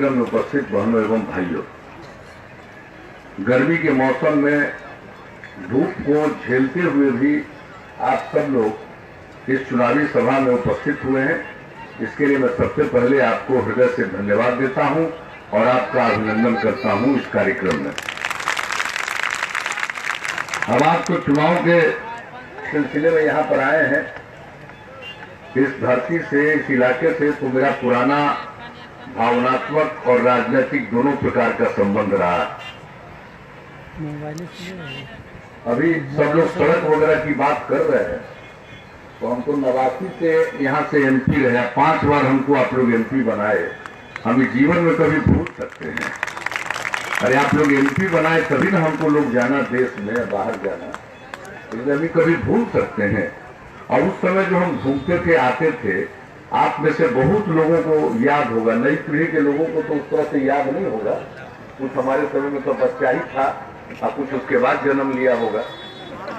कार्यक्रम में उपस्थित बहनों एवं भाइयों, गर्मी के मौसम में धूप को झेलते हुए भी आप सब लोग इस चुनावी सभा में उपस्थित हुए हैं। इसके लिए मैं सबसे पहले आपको हृदय से धन्यवाद देता हूं और आपका अभिनंदन करता हूं इस कार्यक्रम में। हम आपको चुनाव के सिलसिले में यहाँ पर आए हैं। इस धरती से, इस इलाके से तो मेरा पुराना भावनात्मक और राजनीतिक दोनों प्रकार का संबंध रहा। अभी सब लोग सड़क वगैरह की बात कर रहे हैं, तो हमको 89 से यहाँ से एमपी रहे, 5 बार हमको आप लोग एमपी बनाए। हम जीवन में कभी भूल सकते हैं? अरे आप लोग एमपी बनाए तभी ना हमको लोग जाना, देश में बाहर जाना, इसलिए अभी कभी भूल सकते हैं। और उस समय जो हम घूमते थे, आते थे, आप में से बहुत लोगों को याद होगा। नई पीढ़ी के लोगों को तो उस तरह से याद नहीं होगा, कुछ हमारे समय में तो बच्चा ही था और कुछ उसके बाद जन्म लिया होगा,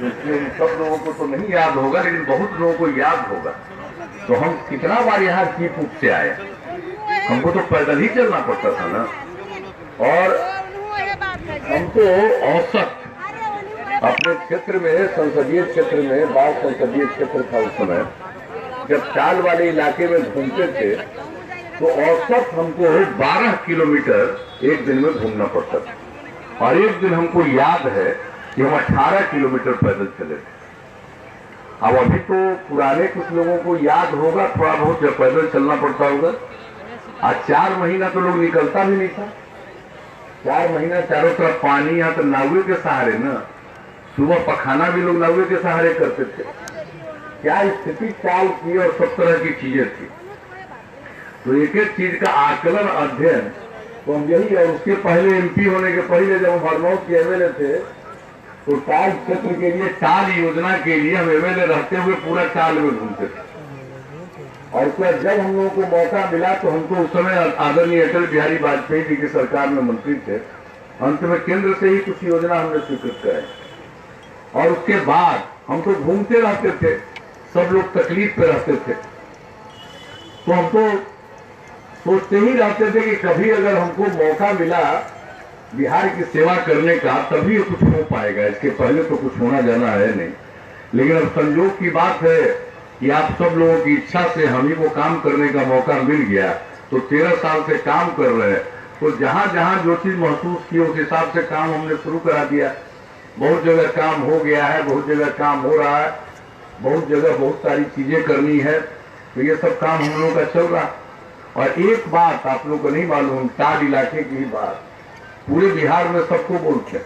इसलिए उन सब लोगों को तो नहीं याद होगा, लेकिन बहुत लोगों को याद होगा। तो हम कितना बार यहाँ चीप उप से आए, हमको तो पैदल ही चलना पड़ता था ना। और हमको औसत अपने क्षेत्र में, संसदीय क्षेत्र में, बाढ़ संसदीय क्षेत्र था उस समय, जब चाल वाले इलाके में घूमते थे तो औसत हमको 12 किलोमीटर एक दिन में घूमना पड़ता था। और एक दिन हमको याद है कि हम 18 किलोमीटर पैदल चले थे। अब अभी तो पुराने कुछ लोगों को याद होगा थोड़ा बहुत, जब पैदल चलना पड़ता होगा। आज 4 महीना तो लोग निकलता भी नहीं था। 4 महीना चारों तरफ पानी, यहाँ तो नावे के सहारे ना, सुबह पखाना भी लोग नावे के सहारे करते थे। क्या स्थिति चाल की और सब तरह की चीजें थी। तो एक एक चीज का आकलन, अध्ययन तो हम यही है। उसके पहले एमपी होने के पहले जब हम हरनौत के एमएलए थे, तो टाल क्षेत्र के लिए, टाल योजना के लिए हम एमएलए रहते हुए पूरा टाल में घूमते थे। और फिर जब हम लोगों को मौका मिला तो हमको उस समय आदरणीय अटल बिहारी वाजपेयी जी की सरकार में मंत्री थे। अंत में केंद्र से ही कुछ योजना हमने स्वीकृत कराई। और उसके बाद हम तो घूमते रहते थे, सब लोग तकलीफ पे रहते थे, तो हम तो सोचते ही रहते थे कि कभी अगर हमको मौका मिला बिहार की सेवा करने का, तभी कुछ हो पाएगा, इसके पहले तो कुछ होना जाना है नहीं। लेकिन अब संयोग की बात है कि आप सब लोगों की इच्छा से हम ही को काम करने का मौका मिल गया। तो 13 साल से काम कर रहे हैं, तो जहां जहां जो चीज महसूस की उस हिसाब से काम हमने शुरू करा दिया। बहुत जगह काम हो गया है, बहुत जगह काम हो रहा है, बहुत जगह बहुत सारी चीजें करनी है, तो ये सब काम हम लोगों का चल रहा। और एक बात आप लोगों को नहीं मालूम, टाल इलाके की ही बात पूरे बिहार में सबको बोलते हैं।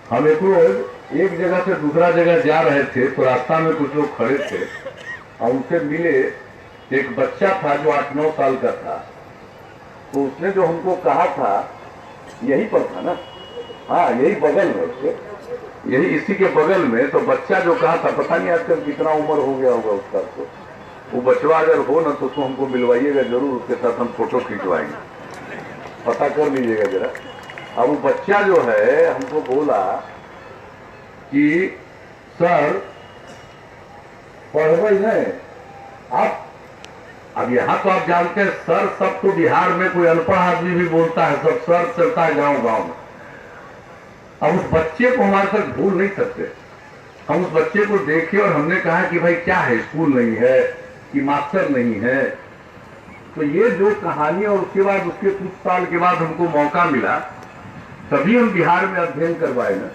हम एक रोज एक जगह से दूसरा जगह जा रहे थे, तो रास्ता में कुछ लोग खड़े थे और उनसे मिले। एक बच्चा था जो 8-9 साल का था, तो उसने जो हमको कहा था, यही पर था ना, हाँ यही बगल में, यही इसी के बगल में। तो बच्चा जो कहा था, पता नहीं आजकल कितना उम्र हो गया होगा उसका, तो वो बचवा अगर हो ना तो उसको हमको मिलवाइएगा जरूर, उसके साथ हम फोटो खिंचवाएंगे, पता कर लीजिएगा जरा। अब वो बच्चा जो है हमको बोला कि सर पढ़वे नहीं आप। अब यहाँ तो आप जानते हैं सर सब तो बिहार में कोई अनपढ़ आदमी भी बोलता है, सब सर चलता है गांव गांव में। अब उस बच्चे को हमारे तक भूल नहीं सकते। हम उस बच्चे को देखे और हमने कहा कि भाई क्या है, स्कूल नहीं है कि मास्टर नहीं है। तो ये जो कहानी, और उसके बाद उसके कुछ साल के बाद हमको मौका मिला, तभी हम बिहार में अध्ययन करवाए ना।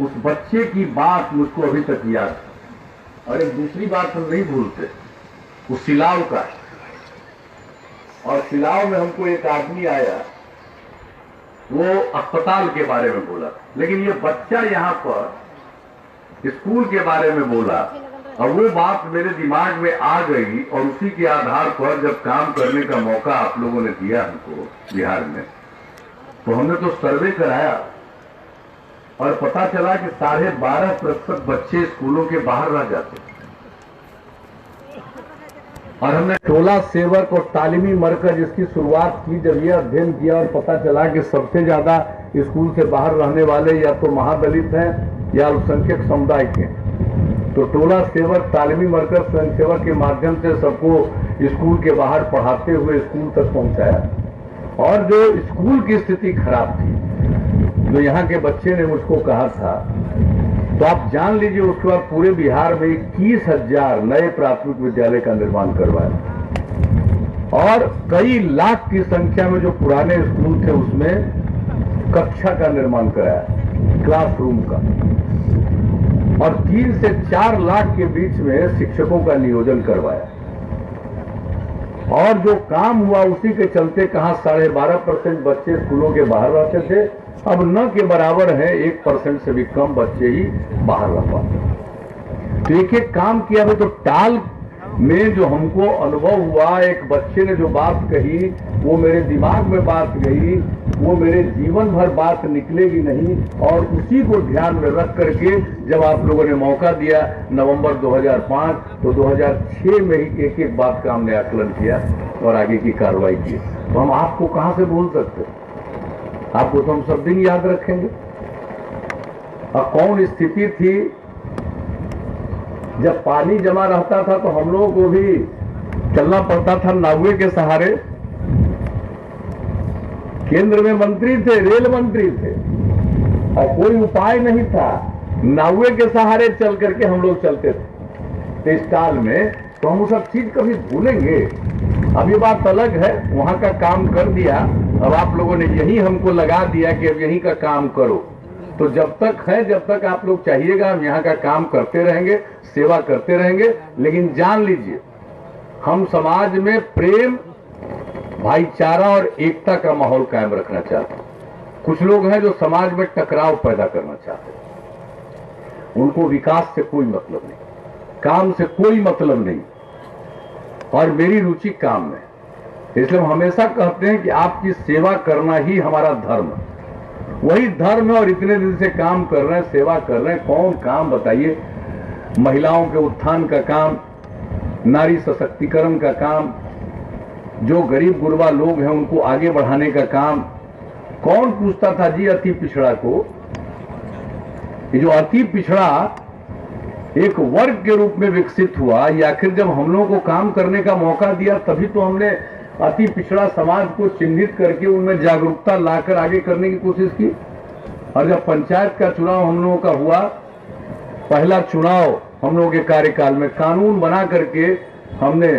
उस बच्चे की बात मुझको अभी तक याद है। और एक दूसरी बात हम नहीं भूलते, उस सिलाव का। और सिलाव में हमको एक आदमी आया, वो अस्पताल के बारे में बोला, लेकिन ये बच्चा यहाँ पर स्कूल के बारे में बोला। और वो बात मेरे दिमाग में आ गई, और उसी के आधार पर जब काम करने का मौका आप लोगों ने दिया हमको बिहार में, तो हमने तो सर्वे कराया और पता चला कि 12.5% बच्चे स्कूलों के बाहर रह जाते। और हमने टोला सेवक और तालीमी मरकज इसकी शुरुआत की। जब यह अध्ययन किया और पता चला कि सबसे ज्यादा स्कूल से बाहर रहने वाले या तो महादलित हैं या अल्पसंख्यक समुदाय के, तो टोला सेवक, तालीमी मरकज, स्वयंसेवक के माध्यम से सबको स्कूल के बाहर पढ़ाते हुए स्कूल तक पहुंचाया। और जो स्कूल की स्थिति खराब थी, जो यहाँ के बच्चे ने मुझको कहा था, तो आप जान लीजिए उसके बाद पूरे बिहार में 21,000 नए प्राथमिक विद्यालय का निर्माण करवाया और कई लाख की संख्या में जो पुराने स्कूल थे उसमें कक्षा का निर्माण कराया, क्लासरूम का, और 3 से 4 लाख के बीच में शिक्षकों का नियोजन करवाया। और जो काम हुआ उसी के चलते कहां 12.5% बच्चे स्कूलों के बाहर रहते थे, अब न के बराबर है, 1% से भी कम बच्चे ही बाहर रह पाते। तो एक एक काम किया है। तो टाल में जो हमको अनुभव हुआ, एक बच्चे ने जो बात कही वो मेरे दिमाग में बात गई, वो मेरे जीवन भर बात निकलेगी नहीं। और उसी को ध्यान में रख करके जब आप लोगों ने मौका दिया नवंबर 2005, तो 2006 में ही एक एक बात का हमने आकलन किया और आगे की कार्रवाई की। तो हम आपको कहां से भूल सकते, आपको तो हम सब दिन याद रखेंगे। और कौन स्थिति थी जब पानी जमा रहता था तो हम लोगों को भी चलना पड़ता था नावे के सहारे। केंद्र में मंत्री थे, रेल मंत्री थे, और कोई उपाय नहीं था, नावे के सहारे चल करके हम लोग चलते थे इस टाल में। तो हम वो सब चीज कभी भूलेंगे? अब ये बात अलग है, वहां का काम कर दिया, अब आप लोगों ने यही हमको लगा दिया कि अब यही का काम करो। तो जब तक है, जब तक आप लोग चाहिएगा हम यहाँ का काम करते रहेंगे, सेवा करते रहेंगे। लेकिन जान लीजिए हम समाज में प्रेम, भाईचारा और एकता का माहौल कायम रखना चाहते हैं। कुछ लोग हैं जो समाज में टकराव पैदा करना चाहते हैं, उनको विकास से कोई मतलब नहीं, काम से कोई मतलब नहीं, और मेरी रुचि काम में। इसलिए हम हमेशा कहते हैं कि आपकी सेवा करना ही हमारा धर्म, वही धर्म है। और इतने दिन से काम कर रहे हैं, सेवा कर रहे हैं। कौन काम बताइए? महिलाओं के उत्थान का काम, नारी सशक्तिकरण का काम, जो गरीब गुरबा लोग हैं उनको आगे बढ़ाने का काम। कौन पूछता था जी अति पिछड़ा को? ये जो अति पिछड़ा एक वर्ग के रूप में विकसित हुआ, या आखिर जब हम लोगों को काम करने का मौका दिया तभी तो हमने अति पिछड़ा समाज को चिन्हित करके उनमें जागरूकता लाकर आगे करने की कोशिश की। और जब पंचायत का चुनाव हम लोगों का हुआ, पहला चुनाव हम लोगों के कार्यकाल में, कानून बना करके हमने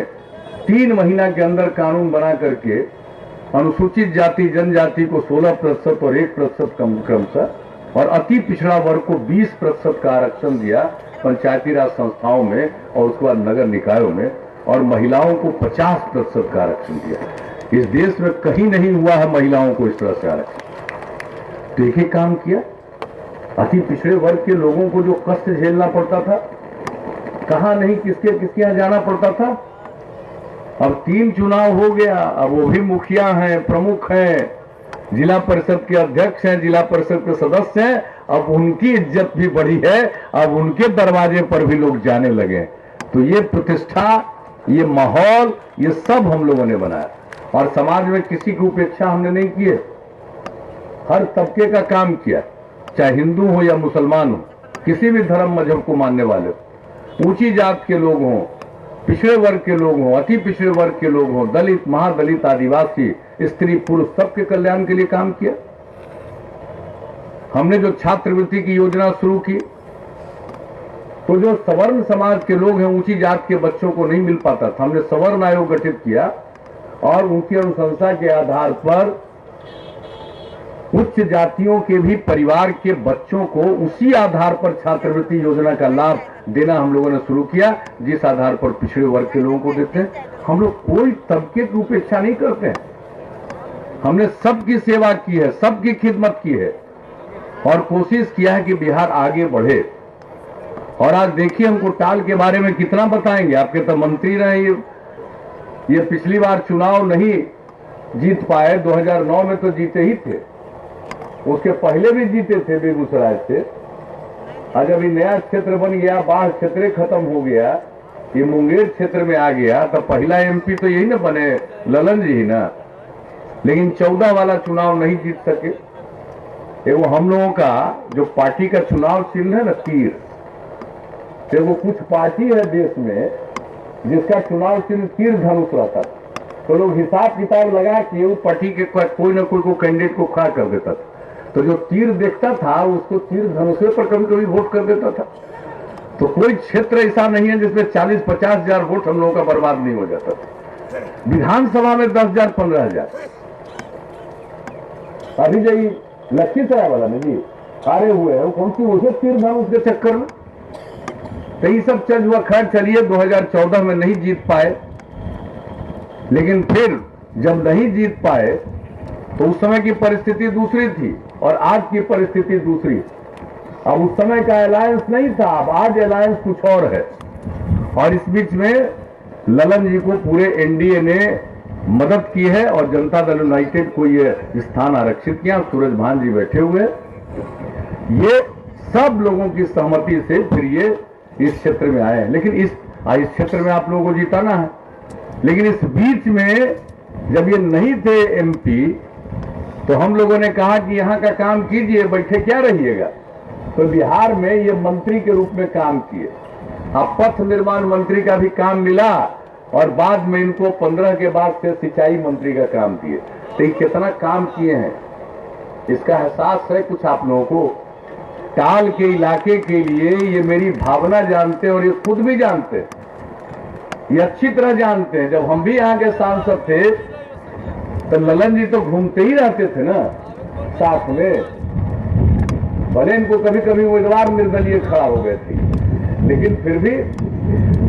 3 महीना के अंदर कानून बना करके अनुसूचित जाति जनजाति को 16% और 1% क्रमशः, और अति पिछड़ा वर्ग को 20% का आरक्षण दिया पंचायती राज संस्थाओं में और उसके बाद नगर निकायों में, और महिलाओं को 50% का आरक्षण दिया। इस देश में कहीं नहीं हुआ है महिलाओं को इस तरह से आरक्षण। तो एक ही काम किया, अति पिछड़े वर्ग के लोगों को जो कष्ट झेलना पड़ता था, कहां नहीं किसके यहां जाना पड़ता था। अब 3 चुनाव हो गया, अब वो भी मुखिया हैं, प्रमुख हैं, जिला परिषद के अध्यक्ष हैं, जिला परिषद के सदस्य हैं। अब उनकी इज्जत भी बढ़ी है, अब उनके दरवाजे पर भी लोग जाने लगे। तो ये प्रतिष्ठा, ये माहौल, ये सब हम लोगों ने बनाया। और समाज में किसी की उपेक्षा हमने नहीं की है, हर तबके का काम किया, चाहे हिंदू हो या मुसलमान हो, किसी भी धर्म मजहब को मानने वाले हो, ऊंची जात के लोग हों, पिछड़े वर्ग के लोग हों, अति पिछड़े वर्ग के लोग हों, दलित, महादलित, आदिवासी, स्त्री पुरुष, सबके कल्याण के लिए काम किया। हमने जो छात्रवृत्ति की योजना शुरू की, तो जो सवर्ण समाज के लोग हैं, ऊंची जात के बच्चों को नहीं मिल पाता था, हमने सवर्ण आयोग गठित किया और उनकी अनुशंसा के आधार पर उच्च जातियों के भी परिवार के बच्चों को उसी आधार पर छात्रवृत्ति योजना का लाभ देना हम लोगों ने शुरू किया, जिस आधार पर पिछड़े वर्ग के लोगों को देते हैं। हम लोग कोई तबके की उपेक्षा नहीं करते हैं, हमने सबकी सेवा की है, सबकी खिदमत की है और कोशिश किया है कि बिहार आगे बढ़े। और आज देखिए हमको टाल के बारे में कितना बताएंगे, आपके तो मंत्री रहे, ये पिछली बार चुनाव नहीं जीत पाए, 2009 में तो जीते ही थे, उसके पहले भी जीते थे बेगूसराय से। आज अभी नया क्षेत्र बन गया, बाढ़ क्षेत्र खत्म हो गया, ये मुंगेर क्षेत्र में आ गया, तो पहला एमपी तो यही ना बने, ललन जी ही ना। लेकिन 14 वाला चुनाव नहीं जीत सके। वो हम लोगों का जो पार्टी का चुनाव चिन्ह है ना, तीर, वो कुछ पार्टी है देश में जिसका चुनाव चिन्ह तीर धनुष रहता था। तो लोग हिसाब किताब लगा के वो पार्टी के कोई ना कोई को कैंडिडेट को खड़ा कर देता था। तो जो तीर देखता था उसको तीर धनुषे पर कभी कभी वोट कर देता था। तो कोई क्षेत्र ऐसा नहीं है जिसमें 40-50 हजार वोट हम लोगों का बर्बाद नहीं हो जाता था। विधानसभा में 10,000 15,000। अभी जो लखीसराय वाला में जी हारे हुए हैं, वो कौन सी उसे तीर धनुष के चक्कर में। तो ये सब चल हुआ। खैर चलिए 2014 में नहीं जीत पाए, लेकिन फिर जब नहीं जीत पाए तो उस समय की परिस्थिति दूसरी थी और आज की परिस्थिति दूसरी। अब उस समय का अलायंस नहीं था, अब आज अलायंस कुछ और है। और इस बीच में ललन जी को पूरे एनडीए ने मदद की है और जनता दल यूनाइटेड को ये स्थान आरक्षित किया। सूरज भान जी बैठे हुए, ये सब लोगों की सहमति से फिर ये इस क्षेत्र में आए। लेकिन इस क्षेत्र में आप लोगों को जिताना है। लेकिन इस बीच में जब ये नहीं थे एमपी, तो हम लोगों ने कहा कि यहां का काम कीजिए, बैठे क्या रहिएगा। तो बिहार में ये मंत्री के रूप में काम किए। अब पथ निर्माण मंत्री का भी काम मिला और बाद में इनको 15 के बाद से सिंचाई मंत्री का काम किए। तो ये कितना काम किए हैं इसका एहसास है कुछ आप लोगों को। टाल के इलाके के लिए ये मेरी भावना जानते हैं और ये खुद भी जानते हैं, ये अच्छी तरह जानते हैं। जब हम भी यहाँ के सांसद थे तो ललन जी तो घूमते ही रहते थे ना साथ में। भले इनको कभी कभी उम्मीदवार निर्दलीय खड़ा हो गए थे, लेकिन फिर भी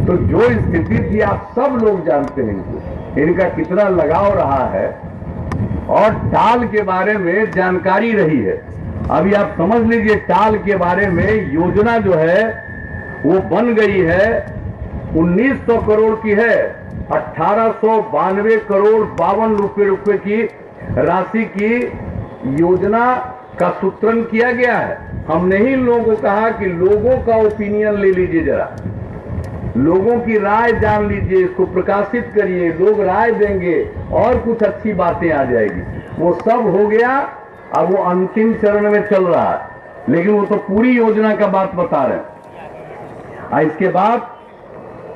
तो जो स्थिति थी आप सब लोग जानते हैं इनका कितना लगाव रहा है और टाल के बारे में जानकारी रही है। अभी आप समझ लीजिए टाल के बारे में योजना जो है वो बन गई है, 1900 करोड़ की है। 1892 करोड़ 52 रुपए की राशि की योजना का सूत्रण किया गया है। हमने ही लोगों को कहा कि लोगों का ओपिनियन ले लीजिए, जरा लोगों की राय जान लीजिए, इसको प्रकाशित करिए, लोग राय देंगे और कुछ अच्छी बातें आ जाएगी। वो सब हो गया, अब वो अंतिम चरण में चल रहा है। लेकिन वो तो पूरी योजना का बात बता रहे हैं। इसके बाद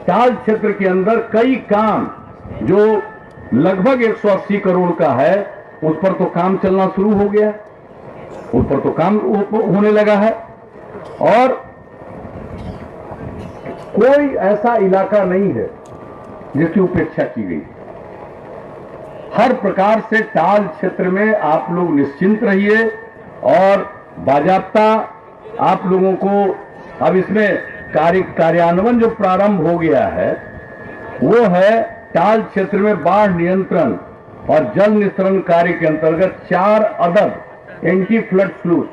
टाल क्षेत्र के अंदर कई काम जो लगभग 180 करोड़ का है उस पर तो काम चलना शुरू हो गया, उस पर तो काम होने लगा है। और कोई ऐसा इलाका नहीं है जिसकी उपेक्षा की गई। हर प्रकार से टाल क्षेत्र में आप लोग निश्चिंत रहिए और बाजाबता आप लोगों को अब इसमें कार्यान्वयन जो प्रारंभ हो गया है वो है टाल क्षेत्र में बाढ़ नियंत्रण और जल निस्सरण कार्य के अंतर्गत 4 अदद एंटी फ्लड स्लूस।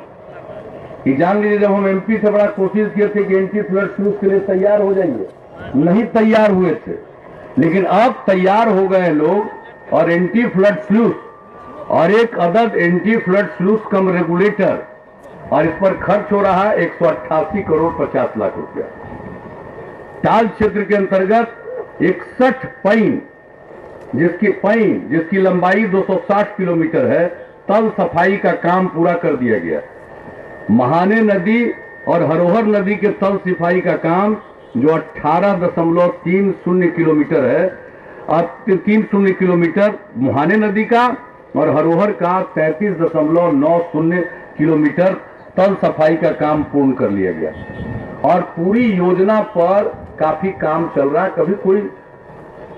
ये जान लीजिए, जब हम एमपी से बड़ा कोशिश किए थे कि एंटी फ्लड स्लूस के लिए तैयार हो जाइए, नहीं तैयार हुए थे, लेकिन अब तैयार हो गए लोग। और एंटी फ्लड स्लूस और 1 अदद एंटी फ्लड स्लूस कम रेगुलेटर, और इस पर खर्च हो रहा है 188 करोड़ 50 लाख रुपया। टाल क्षेत्र के अंतर्गत 61 पैन जिसकी लंबाई 260 किलोमीटर है, तल सफाई का काम पूरा कर दिया गया। महाने नदी और हरोहर नदी के तल सफाई का काम जो 18.30 किलोमीटर है, 30 किलोमीटर मुहाने नदी का और हरोहर का 33.90 किलोमीटर तल सफाई का काम पूर्ण कर लिया गया। और पूरी योजना पर काफी काम चल रहा है। कभी कोई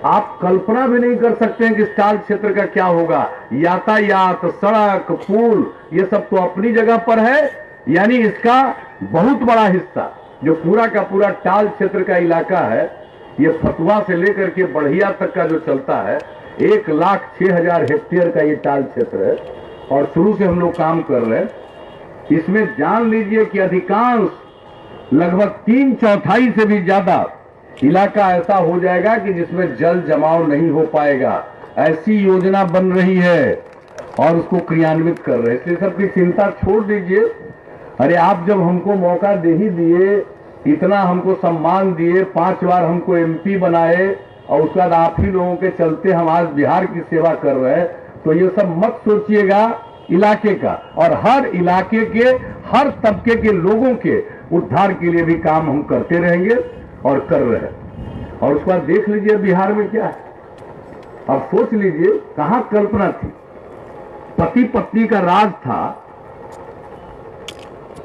आप कल्पना भी नहीं कर सकते हैं कि इस टाल क्षेत्र का क्या होगा। यातायात, सड़क, पुल, ये सब तो अपनी जगह पर है। यानी इसका बहुत बड़ा हिस्सा जो पूरा का पूरा टाल क्षेत्र का इलाका है, ये फतुहा से लेकर के बढ़िया तक का जो चलता है, 1,06,000 हेक्टेयर का ये टाल क्षेत्र है। और शुरू से हम लोग काम कर रहे हैं। इसमें जान लीजिए कि अधिकांश लगभग 3/4 से भी ज्यादा इलाका ऐसा हो जाएगा कि जिसमें जल जमाव नहीं हो पाएगा। ऐसी योजना बन रही है और उसको क्रियान्वित कर रहे हैं। इसलिए सबकी चिंता छोड़ दीजिए। अरे आप जब हमको मौका दे ही दिए, इतना हमको सम्मान दिए, 5 बार हमको एमपी बनाए और उसके बाद आप ही लोगों के चलते हम आज बिहार की सेवा कर रहे हैं, तो ये सब मत सोचिएगा इलाके का। और हर इलाके के हर तबके के लोगों के उद्धार के लिए भी काम हम करते रहेंगे और कर रहे हैं। और उसके बाद देख लीजिए बिहार में क्या है। अब सोच लीजिए कहां कल्पना थी। पति पत्नी का राज था।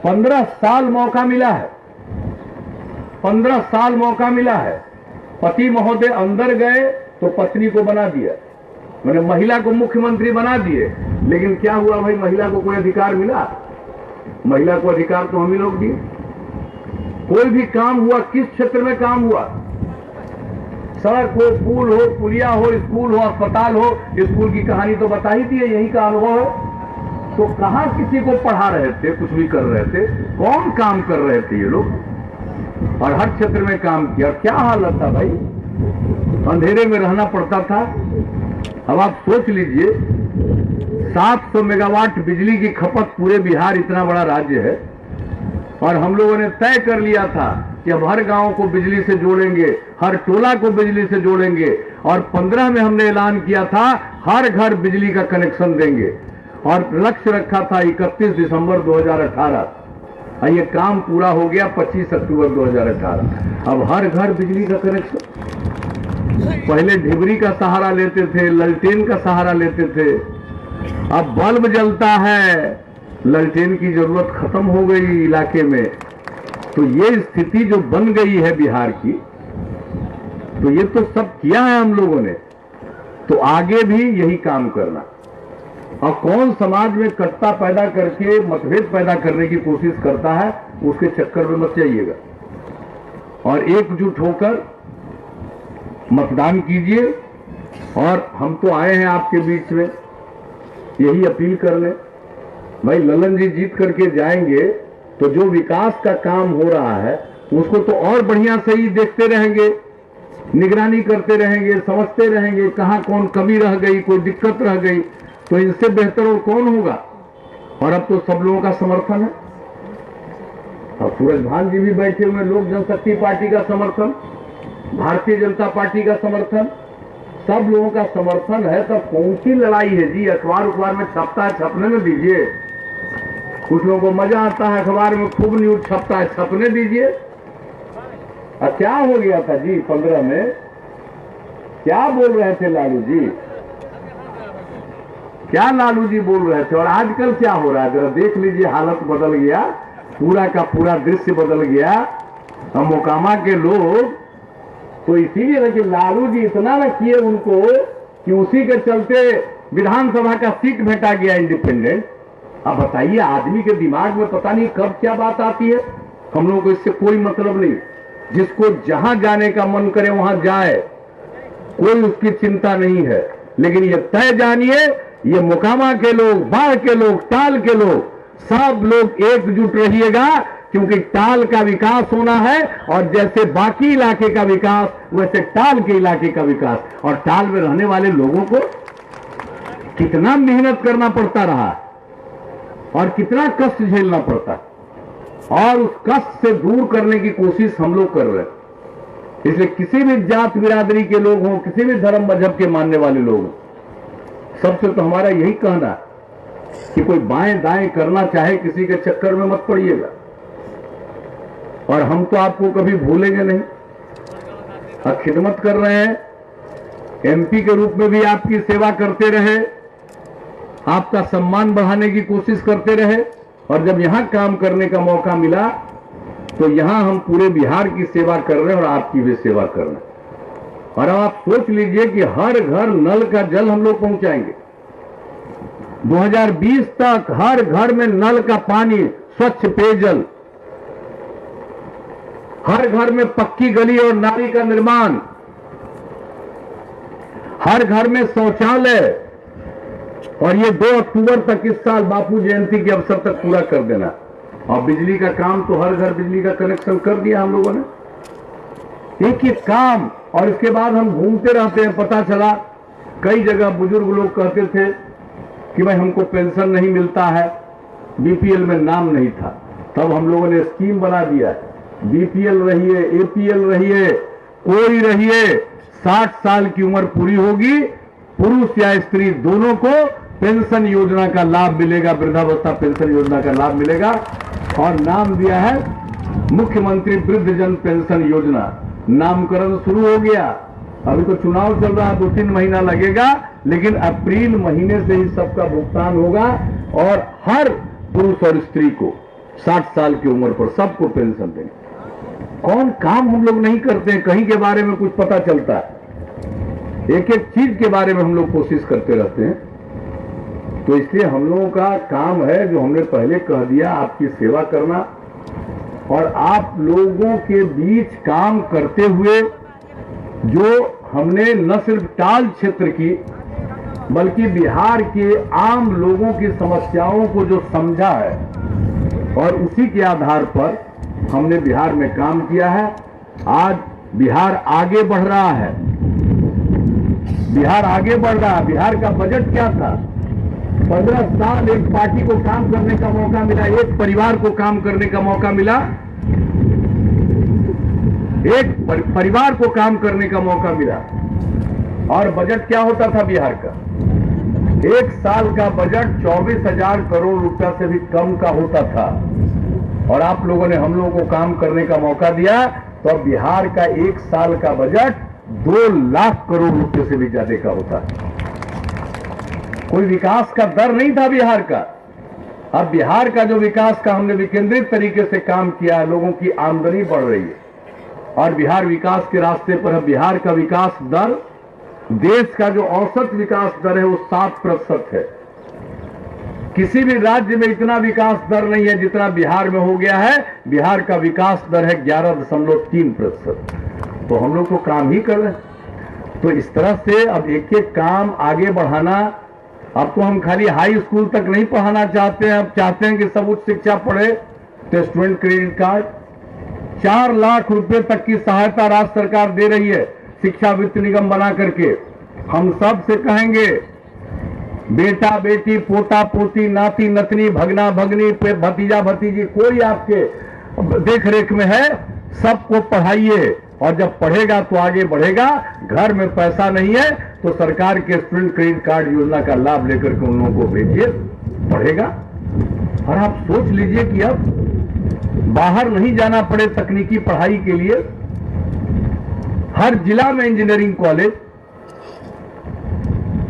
15 साल मौका मिला है, 15 साल मौका मिला है। पति महोदय अंदर गए तो पत्नी को बना दिया, मैंने महिला को मुख्यमंत्री बना दिए। लेकिन क्या हुआ भाई, महिला को कोई अधिकार मिला? महिला को अधिकार तो हम ही लोग दिए। कोई भी काम हुआ, किस क्षेत्र में काम हुआ, सड़क हो, पुल हो, पुलिया हो, स्कूल हो, अस्पताल हो, स्कूल की कहानी तो बता ही दी है, यही का अनुभव है। तो कहां किसी को पढ़ा रहे थे, कुछ भी कर रहे थे? कौन काम कर रहे थे ये लोग? और हर क्षेत्र में काम किया। क्या हालत था भाई, अंधेरे में रहना पड़ता था। अब आप सोच लीजिए 700 मेगावाट बिजली की खपत, पूरे बिहार इतना बड़ा राज्य है, और हम लोगों ने तय कर लिया था कि अब हर गांव को बिजली से जोड़ेंगे, हर टोला को बिजली से जोड़ेंगे। और 15 में हमने ऐलान किया था हर घर बिजली का कनेक्शन देंगे, और लक्ष्य रखा था 31 दिसंबर 2018। ये काम पूरा हो गया 25 अक्टूबर 2018। अब हर घर बिजली का कनेक्शन। पहले ढिबरी का सहारा लेते थे, ललटेन का सहारा लेते थे, अब बल्ब जलता है, ललटेन की जरूरत खत्म हो गई इलाके में। तो ये स्थिति जो बन गई है बिहार की, तो ये तो सब किया है हम लोगों ने, तो आगे भी यही काम करना। और कौन समाज में कट्टा पैदा करके मतभेद पैदा करने की कोशिश करता है, उसके चक्कर में मत जाइएगा, और एकजुट होकर मतदान कीजिए। और हम तो आए हैं आपके बीच में यही अपील करने। भाई ललन जी जीत करके जाएंगे तो जो विकास का काम हो रहा है उसको तो और बढ़िया से ही देखते रहेंगे, निगरानी करते रहेंगे, समझते रहेंगे कहां कौन कमी रह गई, कोई दिक्कत रह गई, तो इनसे बेहतर और कौन होगा। और अब तो सब लोगों का समर्थन है। अब सूरज भान जी भी बैठे हुए, लोक जनशक्ति पार्टी का समर्थन, भारतीय जनता पार्टी का समर्थन, सब लोगों का समर्थन है। तब कौन सी लड़ाई है जी? अखबार में छपता है, छपने में दीजिए। कुछ लोगों को मजा आता है, अखबार में खूब न्यूज छपता है, छपने दीजिए। क्या हो गया था जी 15 में? क्या बोल रहे थे लालू जी? क्या लालू जी बोल रहे थे? और आजकल क्या हो रहा है, जरा देख लीजिए। हालत बदल गया, पूरा का पूरा दृश्य बदल गया। हम मोकामा के लोग तो इसीलिए ना कि लालू जी इतना न किए उनको कि उसी के चलते विधानसभा का सीट भेटा गया इंडिपेंडेंट। अब बताइए, आदमी के दिमाग में पता नहीं कब क्या बात आती है। हम लोगों को इससे कोई मतलब नहीं, जिसको जहां जाने का मन करे वहां जाए, कोई उसकी चिंता नहीं है। लेकिन ये तय जानिए, ये मोकामा के लोग, बाढ़ के लोग, टाल के लोग, सब लोग एकजुट रहिएगा, क्योंकि टाल का विकास होना है। और जैसे बाकी इलाके का विकास, वैसे टाल के इलाके का विकास। और टाल में रहने वाले लोगों को कितना मेहनत करना पड़ता रहा और कितना कष्ट झेलना पड़ता, और उस कष्ट से दूर करने की कोशिश हम लोग कर रहे हैं। इसलिए किसी भी जात बिरादरी के लोग हों, किसी भी धर्म मजहब के मानने वाले लोग हों, सबसे तो हमारा यही कहना है कि कोई बाएं दाएं करना चाहे, किसी के चक्कर में मत पड़िएगा। और हम तो आपको कभी भूलेंगे नहीं। आप खिदमत कर रहे हैं, एमपी के रूप में भी आपकी सेवा करते रहे, आपका सम्मान बढ़ाने की कोशिश करते रहे। और जब यहां काम करने का मौका मिला तो यहां हम पूरे बिहार की सेवा कर रहे हैं और आपकी भी सेवा कर रहे हैं। और अब आप सोच लीजिए कि हर घर नल का जल हम लोग पहुंचाएंगे। 2020 तक हर घर में नल का पानी, स्वच्छ पेयजल, हर घर में पक्की गली और नाली का निर्माण, हर घर में शौचालय। और ये 2 अक्टूबर तक इस साल बापू जयंती के अवसर तक पूरा कर देना। और बिजली का काम तो हर घर बिजली का कनेक्शन कर दिया हम लोगों ने, एक एक काम। और इसके बाद हम घूमते रहते हैं, पता चला कई जगह बुजुर्ग लोग कहते थे कि भाई हमको पेंशन नहीं मिलता है, बीपीएल में नाम नहीं था। तब हम लोगों ने स्कीम बना दिया, बीपीएल रहिए, एपीएल रहिए, कोई रहिए, 60 साल की उम्र पूरी होगी, पुरुष या स्त्री दोनों को पेंशन योजना का लाभ मिलेगा, वृद्धावस्था पेंशन योजना का लाभ मिलेगा। और नाम दिया है मुख्यमंत्री वृद्धजन पेंशन योजना। नामकरण शुरू हो गया, अभी तो चुनाव चल रहा है, 2-3 महीना लगेगा, लेकिन अप्रैल महीने से ही सबका भुगतान होगा और हर पुरुष और स्त्री को 60 साल की उम्र पर सबको पेंशन देंगे। कौन काम हम लोग नहीं करते हैं, कहीं के बारे में कुछ पता चलता है, एक एक चीज के बारे में हम लोग कोशिश करते रहते हैं। तो इसलिए हम लोगों का काम है, जो हमने पहले कह दिया, आपकी सेवा करना और आप लोगों के बीच काम करते हुए जो हमने न सिर्फ टाल क्षेत्र की बल्कि बिहार के आम लोगों की समस्याओं को जो समझा है और उसी के आधार पर हमने बिहार में काम किया है। आज बिहार आगे बढ़ रहा है, बिहार आगे बढ़ रहा है। बिहार का बजट क्या था? 15 साल एक पार्टी को काम करने का मौका मिला, एक परिवार को काम करने का मौका मिला, एक परिवार को काम करने का मौका मिला। और बजट क्या होता था बिहार का? एक साल का बजट 24,000 करोड़ रुपया से भी कम का होता था। और आप लोगों ने हम लोगों को काम करने का मौका दिया, तो अब बिहार का एक साल का बजट 2 लाख करोड़ रुपए से भी ज्यादा का होता है। कोई विकास का दर नहीं था बिहार का। अब बिहार का जो विकास का हमने विकेंद्रित तरीके से काम किया है, लोगों की आमदनी बढ़ रही है और बिहार विकास के रास्ते पर है। बिहार का विकास दर, देश का जो औसत विकास दर है वो 7% है। किसी भी राज्य में इतना विकास दर नहीं है जितना बिहार में हो गया है। बिहार का विकास दर है 11.3%। तो हम लोग तो काम ही कर रहे हैं। तो इस तरह से अब एक एक काम आगे बढ़ाना। अब तो हम खाली हाई स्कूल तक नहीं पढ़ाना चाहते हैं, अब चाहते हैं कि सब उच्च शिक्षा पढ़े। तो स्टूडेंट क्रेडिट कार्ड 4 लाख रुपए तक की सहायता राज्य सरकार दे रही है शिक्षा वित्त निगम बना करके। हम सब से कहेंगे, बेटा बेटी, पोता पोती, नाती नतनी, भगना भगनी, भतीजा भतीजी, कोई आपके देख रेख में है, सबको पढ़ाइए। और जब पढ़ेगा तो आगे बढ़ेगा। घर में पैसा नहीं है तो सरकार के स्टूडेंट क्रेडिट कार्ड योजना का लाभ लेकर के उन लोगों को भेजिए, पढ़ेगा। और आप सोच लीजिए कि अब बाहर नहीं जाना पड़े तकनीकी पढ़ाई के लिए। हर जिला में इंजीनियरिंग कॉलेज,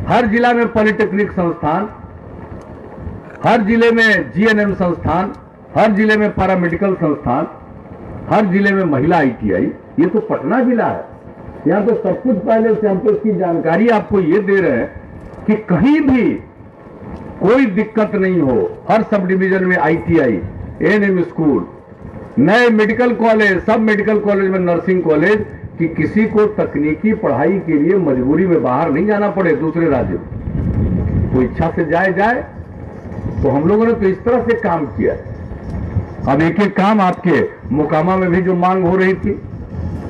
हर जिला में पॉलिटेक्निक संस्थान, हर जिले में जीएनएम संस्थान, हर जिले में पैरामेडिकल संस्थान, हर जिले में महिला आईटीआई। ये तो पटना जिला है। यहां तो सब कुछ पहले से हम तो इसकी जानकारी आपको ये दे रहे हैं कि कहीं भी कोई दिक्कत नहीं हो। हर सब डिवीजन में आईटीआई, एएनएम स्कूल, नए मेडिकल कॉलेज, सब मेडिकल कॉलेज में नर्सिंग कॉलेज, कि किसी को तकनीकी पढ़ाई के लिए मजबूरी में बाहर नहीं जाना पड़े दूसरे राज्य में। तो इच्छा से जाए। तो हम लोगों ने तो इस तरह से काम किया। अब एक एक काम आपके मोकामा में भी जो मांग हो रही थी,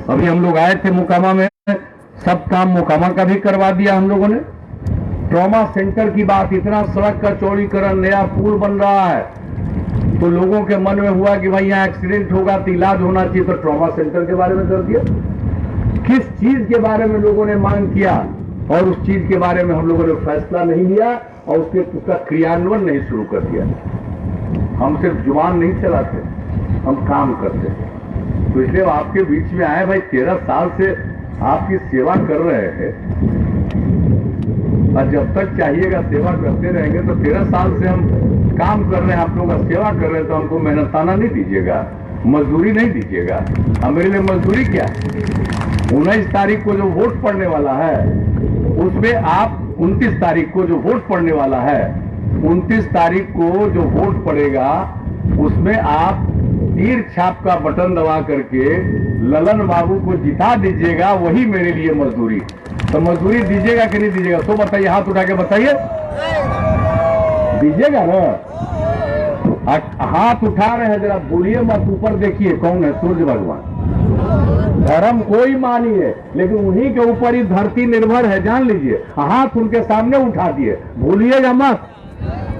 अभी हम लोग आए थे मोकामा में, सब काम मोकामा का भी करवा दिया हम लोगों ने। ट्रॉमा सेंटर की बात, इतना सड़क का चौड़ीकरण, नया पुल बन रहा है, तो लोगों के मन में हुआ कि भाई यहाँ एक्सीडेंट होगा तो इलाज होना चाहिए, तो ट्रॉमा सेंटर के बारे में कर दिया। किस चीज के बारे में लोगों ने मांग किया और उस चीज के बारे में हम लोगों ने फैसला नहीं लिया और उसका क्रियान्वयन नहीं शुरू कर दिया। हम सिर्फ जुबान नहीं चलाते, हम काम करते हैं। तो इसलिए आपके बीच में आए भाई, 13 साल से आपकी सेवा कर रहे हैं और जब तक चाहिएगा सेवा करते रहेंगे। तो 13 साल से हम काम कर रहे हैं, आप लोगों का सेवा कर रहे हैं, तो हमको मेहनताना नहीं दीजिएगा, मजदूरी नहीं दीजिएगा। अब मेरे लिए मजदूरी क्या है? 19 तारीख को जो वोट पड़ने वाला है उसमें आप 29 तारीख को जो वोट पड़ने वाला है, 29 तारीख को जो वोट पड़ेगा उसमें आप तीर छाप का बटन दबा करके ललन बाबू को जिता दीजिएगा। वही मेरे लिए मजदूरी। तो मजदूरी दीजिएगा कि नहीं दीजिएगा? तो बताइए, हाथ उठा के बताइए। दीजिएगा ना? हाथ उठा रहे हैं, जरा बोलिए मत, ऊपर देखिए कौन है? सूर्य भगवान। धर्म कोई मानिए, लेकिन उन्हीं के ऊपर ही धरती निर्भर है, जान लीजिए। हाथ उनके सामने उठा दिए, भूलिएगा मत।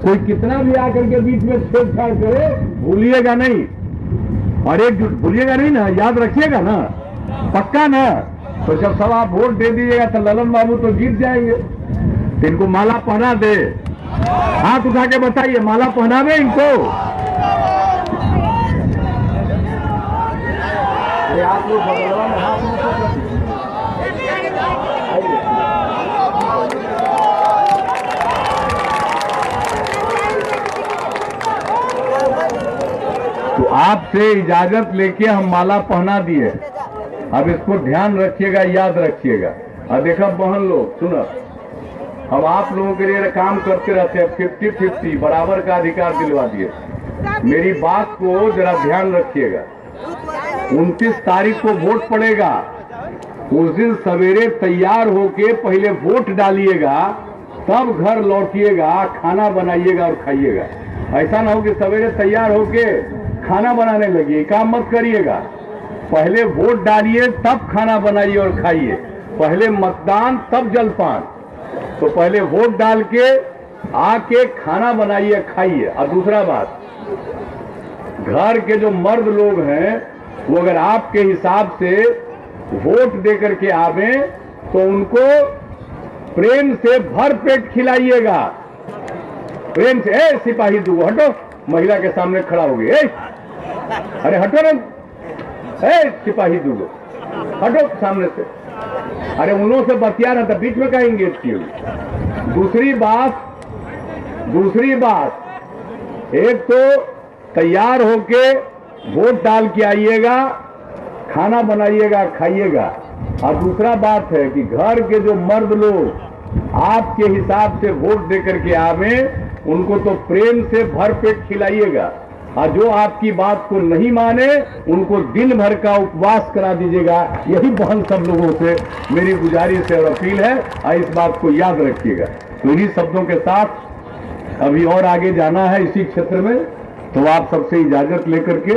कोई कितना भी आकर के बीच में छेड़छाड़ करे, भूलिएगा नहीं। और एकजुट, भूलिएगा नहीं ना, याद रखिएगा ना, पक्का ना? तो जब सब आप वोट दे दीजिएगा तो ललन बाबू तो जीत जाएंगे। तो इनको माला पहना दे, हाथ उठा के बताइए, माला पहनावे इनको। आप लोग आपसे इजाजत लेके हम माला पहना दिए। अब इसको ध्यान रखिएगा, याद रखिएगा। और देखा बहन लोग, सुनो, हम आप लोगों के लिए काम करते रहते हैं। 50-50 बराबर का अधिकार दिलवा दिए। मेरी बात को जरा ध्यान रखिएगा। 29 तारीख को वोट पड़ेगा। उस दिन सवेरे तैयार होके पहले वोट डालिएगा, तब घर लौटिएगा, खाना बनाइएगा और खाइएगा। ऐसा ना हो कि सवेरे तैयार होके खाना बनाने लगिए, काम मत करिएगा। पहले वोट डालिए, तब खाना बनाइए और खाइए। पहले मतदान, तब जलपान। तो पहले वोट डाल के आके खाना बनाइए, खाइए। और दूसरा बात, घर के जो मर्द लोग हैं वो अगर आपके हिसाब से वोट देकर के आवे तो उनको प्रेम से भर पेट खिलाइएगा। प्रेम से, ए सिपाही दूगो हटो, महिला के सामने खड़ा हो गई, अरे हटो ना, ए सिपाही दूगो हटो सामने से। अरे उन्हों से बतिया ना, तो बीच में कहीं इंगेज की होगी। दूसरी बात, एक तो तैयार होके वोट डाल के आइएगा, खाना बनाइएगा, खाइएगा। और दूसरा बात है कि घर के जो मर्द लोग आपके हिसाब से वोट देकर के आवे, उनको तो प्रेम से भर पेट खिलाइएगा। और जो आपकी बात को नहीं माने, उनको दिन भर का उपवास करा दीजिएगा। यही बहन सब लोगों से मेरी गुजारिश और अपील है, और इस बात को याद रखिएगा। तो इन्हीं शब्दों के साथ अभी और आगे जाना है इसी क्षेत्र में, तो आप सबसे इजाजत लेकर के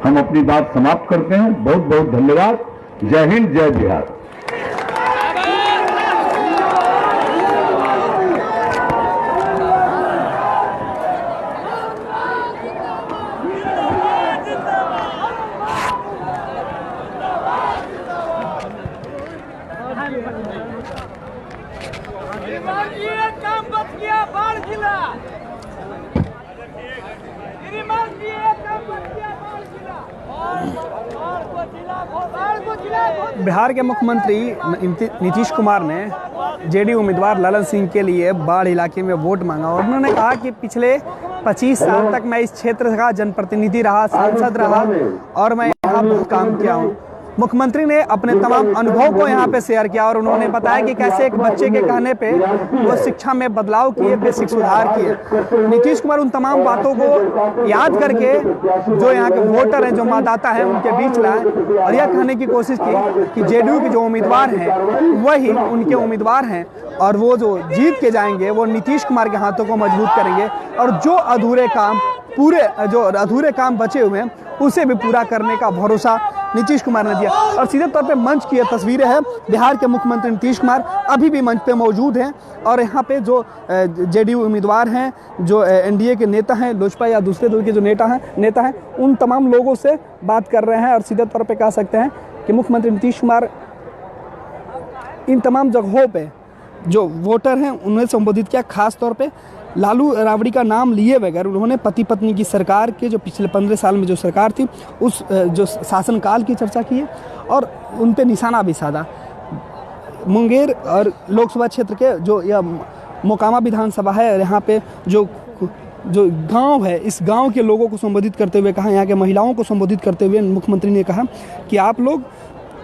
हम अपनी बात समाप्त करते हैं। बहुत बहुत धन्यवाद। जय हिंद, जय बिहार। काम बच गया, बाढ़ जिला बिहार के मुख्यमंत्री नीतीश कुमार ने जेडीयू उम्मीदवार ललन सिंह के लिए बाढ़ इलाके में वोट मांगा और उन्होंने कहा कि पिछले 25 साल तक मैं इस क्षेत्र का जनप्रतिनिधि रहा, सांसद रहा और मैं यहाँ बहुत काम किया हूँ। मुख्यमंत्री ने अपने तमाम अनुभव को यहाँ पे शेयर किया और उन्होंने बताया कि कैसे एक बच्चे के कहने पे वो शिक्षा में बदलाव किए, बेसिक सुधार किए। नीतीश कुमार उन तमाम बातों को याद करके जो यहाँ के वोटर हैं, जो मतदाता हैं, उनके बीच लाए और यह कहने की कोशिश की कि जेडीयू के जो उम्मीदवार हैं वही उनके उम्मीदवार हैं और वो जो जीत के जाएंगे वो नीतीश कुमार के हाथों को मजबूत करेंगे और जो अधूरे काम बचे हुए हैं उसे भी पूरा करने का भरोसा नीतीश कुमार ने दिया। और सीधे तौर पे मंच की यह तस्वीरें हैं। बिहार के मुख्यमंत्री नीतीश कुमार अभी भी मंच पे मौजूद हैं और यहाँ पे जो जेडीयू उम्मीदवार हैं, जो एनडीए के नेता हैं, लोजपा या दूसरे दल के जो नेता हैं, उन तमाम लोगों से बात कर रहे हैं। और सीधे तौर पे कह सकते हैं कि मुख्यमंत्री नीतीश कुमार इन तमाम जगहों पर जो वोटर हैं उन्हें संबोधित किया। खास तौर पे लालू राबड़ी का नाम लिए बगैर उन्होंने पति पत्नी की सरकार के जो पिछले 15 साल में जो सरकार थी उस जो शासनकाल की चर्चा की है और उन पे निशाना भी साधा। मुंगेर और लोकसभा क्षेत्र के जो यह मोकामा विधानसभा है, यहाँ पे जो गांव है, इस गांव के लोगों को संबोधित करते हुए कहा, यहाँ के महिलाओं को संबोधित करते हुए मुख्यमंत्री ने कहा कि आप लोग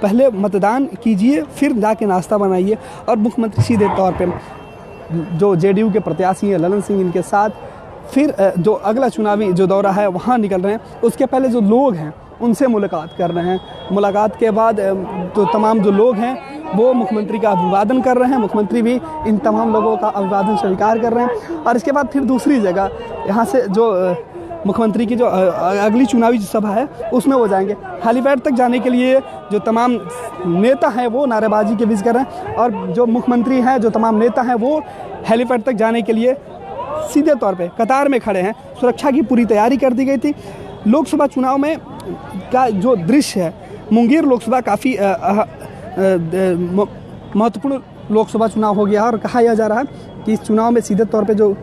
पहले मतदान कीजिए, फिर जाके नाश्ता बनाइए। और मुख्यमंत्री सीधे तौर पे जो जेडीयू के प्रत्याशी हैं ललन सिंह, इनके साथ फिर जो अगला चुनावी जो दौरा है वहाँ निकल रहे हैं। उसके पहले जो लोग हैं उनसे मुलाकात कर रहे हैं। मुलाकात के बाद तो तमाम जो लोग हैं वो मुख्यमंत्री का अभिवादन कर रहे हैं। मुख्यमंत्री भी इन तमाम लोगों का अभिवादन स्वीकार कर रहे हैं। और इसके बाद फिर दूसरी जगह यहाँ से जो मुख्यमंत्री की जो अगली चुनावी सभा है उसमें वो जाएंगे। हेलीपैड तक जाने के लिए जो तमाम नेता हैं वो नारेबाजी के बीच कर रहे हैं और जो मुख्यमंत्री हैं, जो तमाम नेता हैं वो हेलीपैड तक जाने के लिए सीधे तौर पे कतार में खड़े हैं। सुरक्षा की पूरी तैयारी कर दी गई थी। लोकसभा चुनाव में का जो दृश्य है, मुंगेर लोकसभा काफ़ी महत्वपूर्ण लोकसभा चुनाव हो गया और कहा यह जा रहा है कि इस चुनाव में सीधे तौर पे जो